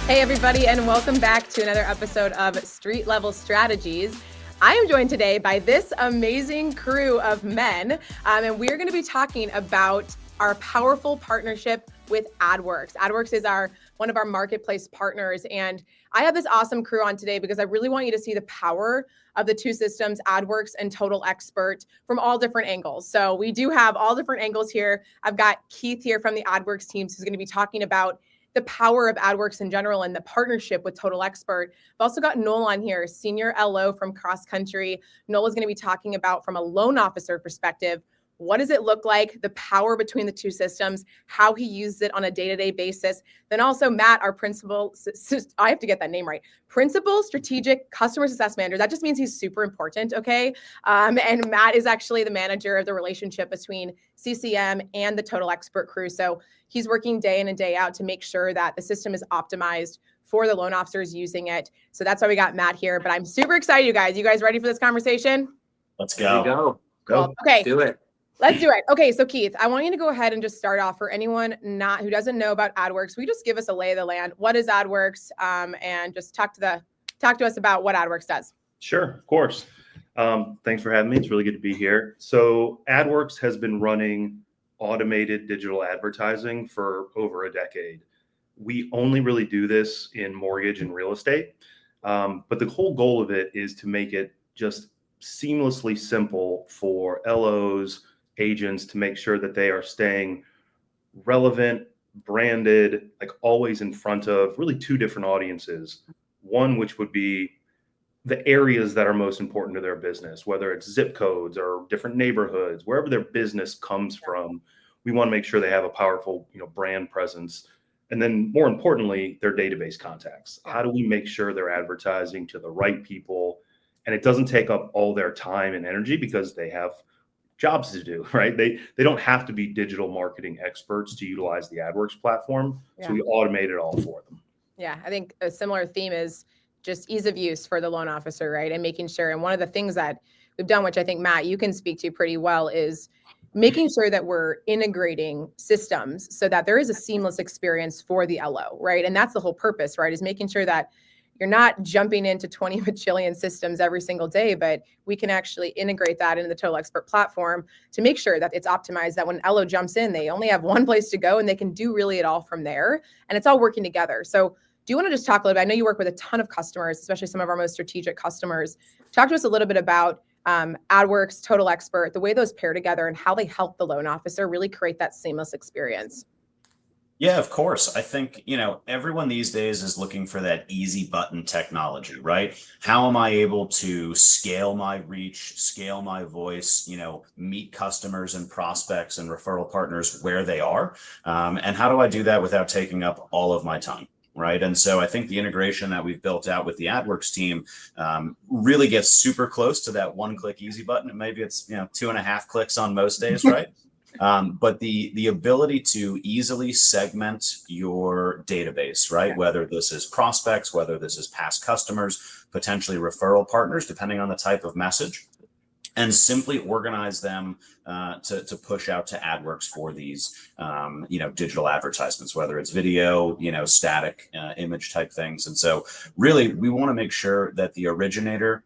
Hey, everybody, and welcome back to another episode of Street Level Strategies. I am joined today by this amazing crew of men, and we're going to be talking about our powerful partnership with AdWerx. AdWerx is one of our marketplace partners, and I have this awesome crew on today because I really want you to see the power of the two systems, AdWerx and Total Expert, from all different angles. So we do have all different angles here. I've got Keith here from the AdWerx teams who's going to be talking about the power of AdWerx in general and the partnership with Total Expert. I've also got Noel on here, Senior LO from CrossCountry. Noel is going to be talking about, from a loan officer perspective, what does it look like, the power between the two systems, how he uses it on a day-to-day basis. Then also Matt, our principal, I have to get that name right, Principal Strategic Customer Success Manager. That just means he's super important, okay? And Matt is actually the manager of the relationship between CCM and the Total Expert crew. So he's working day in and day out to make sure that the system is optimized for the loan officers using it. So that's why we got Matt here. But I'm super excited, you guys. You guys ready for this conversation? Let's go. Cool. Okay. Do it. Let's do it. Okay, so Keith, I want you to go ahead and just start off for anyone who doesn't know about AdWerx. Will you just give us a lay of the land? What is AdWerx? And just talk to us about what AdWerx does. Sure, of course. Thanks for having me. It's really good to be here. So AdWerx has been running automated digital advertising for over a decade. We only really do this in mortgage and real estate. But the whole goal of it is to make it just seamlessly simple for LOs, agents, to make sure that they are staying relevant, branded, like always in front of really two different audiences. One, which would be the areas that are most important to their business, whether it's zip codes or different neighborhoods, wherever their business comes from. We want to make sure they have a powerful, brand presence. And then more importantly, their database contacts. How do we make sure they're advertising to the right people? And it doesn't take up all their time and energy because they have jobs to do, right? They don't have to be digital marketing experts to utilize the AdWerx platform. Yeah. So we automate it all for them. Yeah, I think a similar theme is just ease of use for the loan officer, right? And making sure, and one of the things that we've done, which I think, Matt, you can speak to pretty well, is making sure that we're integrating systems so that there is a seamless experience for the LO, right? And that's the whole purpose, right? Is making sure that you're not jumping into 20 bajillion systems every single day, but we can actually integrate that into the Total Expert platform to make sure that it's optimized, that when LO jumps in, they only have one place to go and they can do really it all from there. And it's all working together. So do you want to just talk a little bit? I know you work with a ton of customers, especially some of our most strategic customers. Talk to us a little bit about AdWerx, Total Expert, the way those pair together and how they help the loan officer really create that seamless experience. Yeah, of course. I think, everyone these days is looking for that easy button technology, right? How am I able to scale my reach, scale my voice, meet customers and prospects and referral partners where they are? And how do I do that without taking up all of my time? Right. And so I think the integration that we've built out with the AdWerx team really gets super close to that one-click easy button. And maybe it's 2.5 clicks on most days, right? But the ability to easily segment your database, right? Whether this is prospects, whether this is past customers, potentially referral partners, depending on the type of message, and simply organize them to push out to AdWerx for these, digital advertisements, whether it's video, static image type things. And so really, we want to make sure that the originator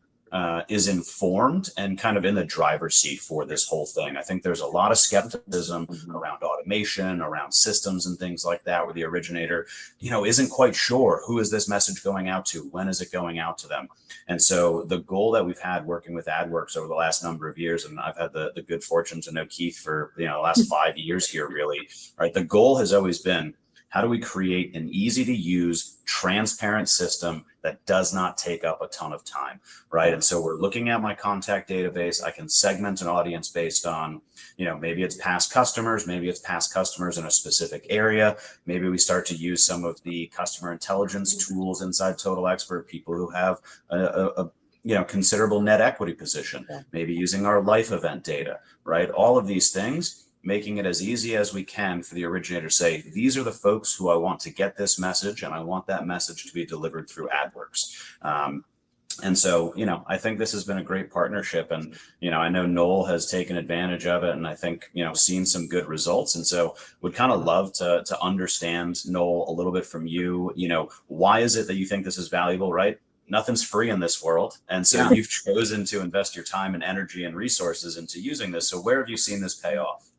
is informed and kind of in the driver's seat for this whole thing. I think there's a lot of skepticism around automation, around systems and things like that, where the originator, isn't quite sure, who is this message going out to? When is it going out to them? And so the goal that we've had working with AdWerx over the last number of years, and I've had the good fortune to know Keith for the last 5 years here, really, right? The goal has always been, how do we create an easy to use, transparent system that does not take up a ton of time, right? And so we're looking at my contact database. I can segment an audience based on, maybe it's past customers, maybe it's past customers in a specific area. Maybe we start to use some of the customer intelligence tools inside Total Expert, people who have a considerable net equity position, maybe using our life event data, right? All of these things, making it as easy as we can for the originator to say, these are the folks who I want to get this message, and I want that message to be delivered through AdWerx. And so, I think this has been a great partnership, and, I know Noel has taken advantage of it, and I think, seen some good results. And so would kind of love to understand, Noel, a little bit from you, why is it that you think this is valuable, right? Nothing's free in this world. And so you've chosen to invest your time and energy and resources into using this. So where have you seen this pay off?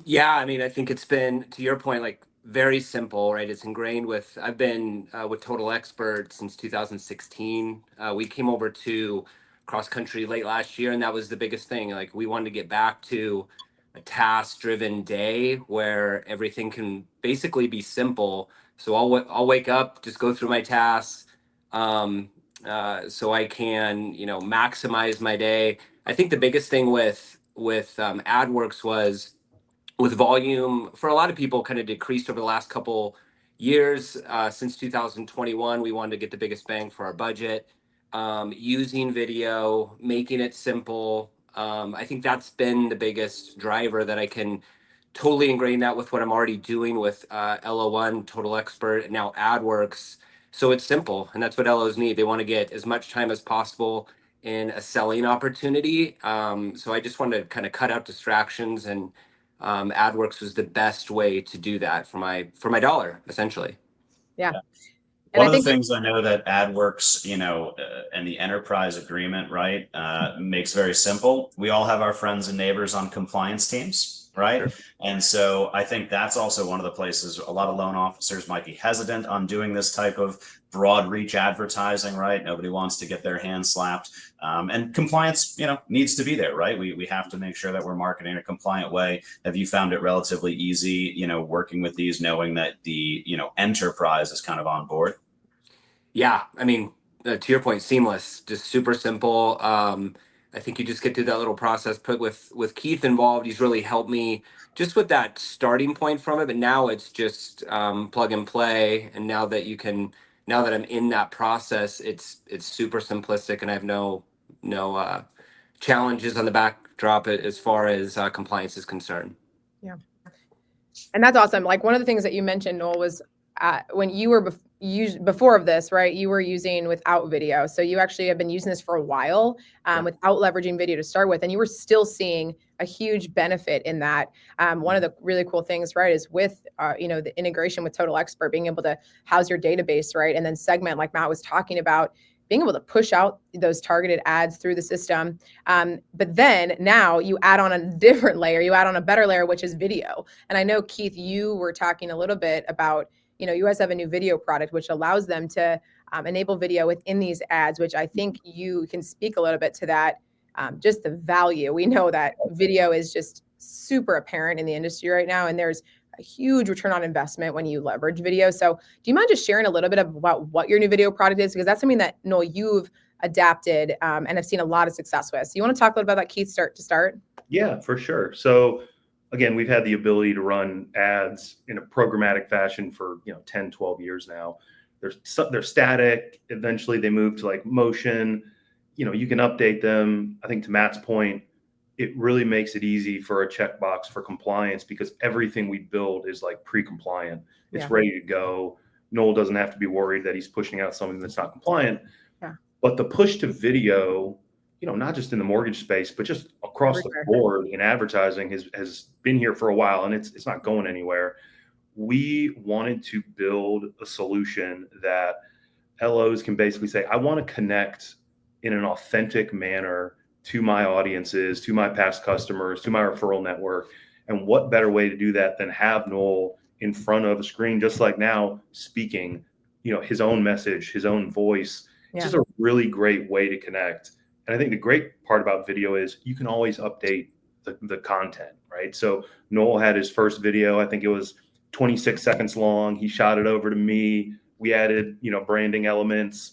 Yeah, I mean, I think it's been, to your point, like very simple, right? It's ingrained with, I've been with Total Expert since 2016. We came over to CrossCountry late last year, and that was the biggest thing. Like, we wanted to get back to a task-driven day where everything can basically be simple. So I'll wake up, just go through my tasks, so I can, maximize my day. I think the biggest thing with AdWerx was, with volume for a lot of people kind of decreased over the last couple years. Since 2021, we wanted to get the biggest bang for our budget, using video, making it simple. I think that's been the biggest driver, that I can totally ingrain that with what I'm already doing with LO1, Total Expert, and now AdWorks. So it's simple, and that's what LOs need. They want to get as much time as possible in a selling opportunity. So I just wanted to kind of cut out distractions, and AdWorks was the best way to do that for my dollar, essentially. Yeah. And One I of the think things I know that AdWorks, and the enterprise agreement, right, makes very simple. We all have our friends and neighbors on compliance teams, right? Sure. And so I think that's also one of the places a lot of loan officers might be hesitant on doing this type of broad reach advertising, right? Nobody wants to get their hands slapped. And compliance, needs to be there, right? We have to make sure that we're marketing in a compliant way. Have you found it relatively easy, working with these, knowing that the, enterprise is kind of on board? Yeah, I mean, to your point, seamless, just super simple. I think you just get through that little process. Put with Keith involved, he's really helped me just with that starting point from it. But now it's just plug and play. And now that I'm in that process, it's super simplistic, and I have no challenges on the backdrop as far as compliance is concerned. Yeah. And that's awesome. Like, one of the things that you mentioned, Noel, was when you were before of this, right? You were using without video. So you actually have been using this for a while without leveraging video to start with. And you were still seeing a huge benefit in that. One of the really cool things, right, is with, the integration with Total Expert, being able to house your database, right? And then segment, like Matt was talking about, being able to push out those targeted ads through the system. But then now you add on a different layer, you add on a better layer, which is video. And I know, Keith, you were talking a little bit about, you guys have a new video product, which allows them to enable video within these ads, which I think you can speak a little bit to that. Just the value. We know that video is just super apparent in the industry right now, and there's a huge return on investment when you leverage video. So do you mind just sharing a little bit about what your new video product is? Because that's something that, Noel, you've adapted and have seen a lot of success with. So you want to talk a little about that, Keith, to start? Yeah, for sure. So again, we've had the ability to run ads in a programmatic fashion for 10, 12 years now. They're static. Eventually they move to like motion. You can update them. I think to Matt's point, it really makes it easy for a checkbox for compliance, because everything we build is like pre-compliant. It's ready to go. Noel doesn't have to be worried that he's pushing out something that's not compliant. Yeah. But the push to video, not just in the mortgage space, but just across the board in advertising has been here for a while, and it's not going anywhere. We wanted to build a solution that LOs can basically say, I want to connect in an authentic manner to my audiences, to my past customers, to my referral network. And what better way to do that than have Noel in front of a screen, just like now, speaking, his own message, his own voice. It's just a really great way to connect. And I think the great part about video is you can always update the content, right? So Noel had his first video, I think it was 26 seconds long. He shot it over to me. We added, branding elements,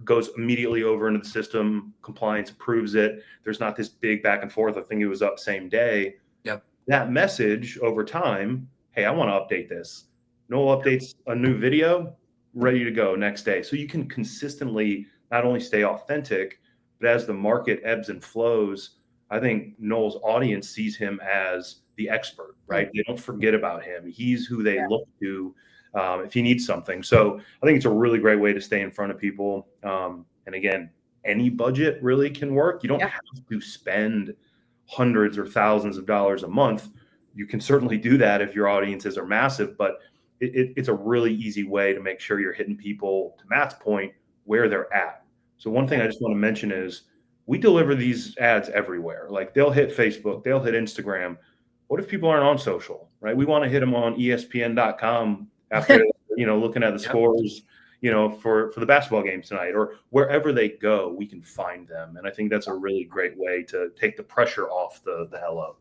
goes immediately over into the system. Compliance approves it. There's not this big back and forth. I think it was up same day. Yep. That message over time, hey, I want to update this. Noel updates a new video, ready to go next day. So you can consistently not only stay authentic, but as the market ebbs and flows, I think Noel's audience sees him as the expert, right? They don't forget about him. He's who they look to if he needs something. So I think it's a really great way to stay in front of people. And And again, any budget really can work. You don't Yeah. have to spend hundreds or thousands of dollars a month. You can certainly do that if your audiences are massive, but it's a really easy way to make sure you're hitting people, to Matt's point, where they're at. So one thing I just want to mention is we deliver these ads everywhere. Like they'll hit Facebook, they'll hit Instagram. What if people aren't on social, right? We want to hit them on ESPN.com after, looking at the scores, for the basketball game tonight, or wherever they go, we can find them. And I think that's a really great way to take the pressure off the hello.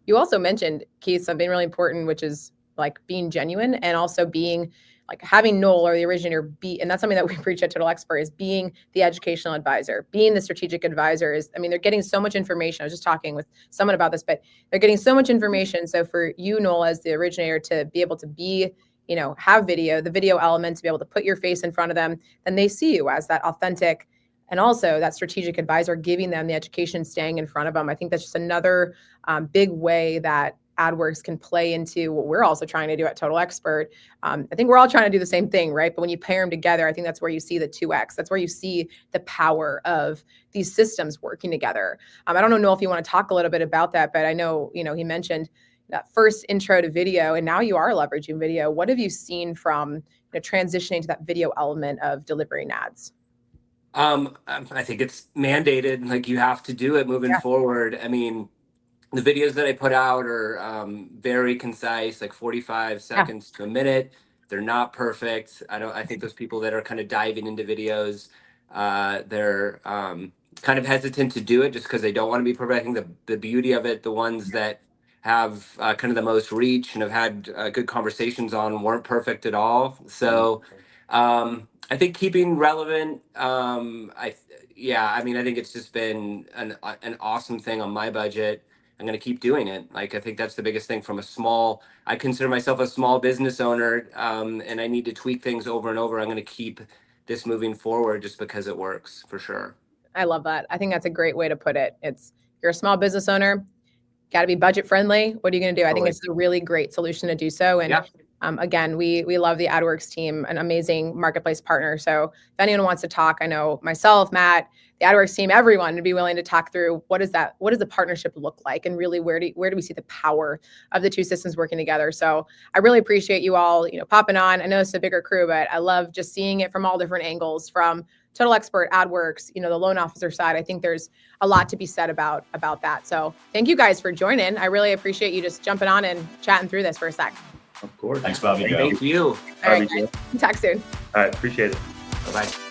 You also mentioned, Keith, something really important, which is like being genuine, and also being like having Noel or the originator be, and that's something that we preach at Total Expert, is being the educational advisor, being the strategic advisor. Is, I mean, they're getting so much information. I was just talking with someone about this, but they're getting so much information. So for you, Noel, as the originator, to be able to be, have the video element, to be able to put your face in front of them, then they see you as that authentic, and also that strategic advisor, giving them the education, staying in front of them. I think that's just another big way that AdWerx can play into what we're also trying to do at Total Expert. I think we're all trying to do the same thing, right? But when you pair them together, I think that's where you see the 2X. That's where you see the power of these systems working together. I don't know, Noel, if you want to talk a little bit about that, but I know, he mentioned that first intro to video, and now you are leveraging video. What have you seen from transitioning to that video element of delivering ads? I think it's mandated. Like, you have to do it moving forward. I mean, the videos that I put out are very concise, like 45 seconds to a minute. They're not perfect. I think those people that are kind of diving into videos, they're kind of hesitant to do it just because they don't want to be perfect. I think the beauty of it, the ones that have kind of the most reach and have had good conversations on, weren't perfect at all. So I think keeping relevant, I think it's just been an awesome thing on my budget. I'm going to keep doing it. Like, I think that's the biggest thing I consider myself a small business owner, and I need to tweak things over and over. I'm going to keep this moving forward just because it works, for sure. I love that. I think that's a great way to put it. You're a small business owner, got to be budget friendly. What are you going to do? I think it's a really great solution to do so. And again, we love the AdWerx team, an amazing marketplace partner. So if anyone wants to talk, I know myself, Matt, the AdWerx team, everyone would be willing to talk through what does the partnership look like, and really where do we see the power of the two systems working together. So I really appreciate you all, popping on. I know it's a bigger crew, but I love just seeing it from all different angles, from Total Expert, AdWerx, the loan officer side. I think there's a lot to be said about that. So thank you guys for joining. I really appreciate you just jumping on and chatting through this for a sec. Of course. Thanks, Bobbi Jo. Thank you. All right, talk soon. All right. Appreciate it. Bye-bye.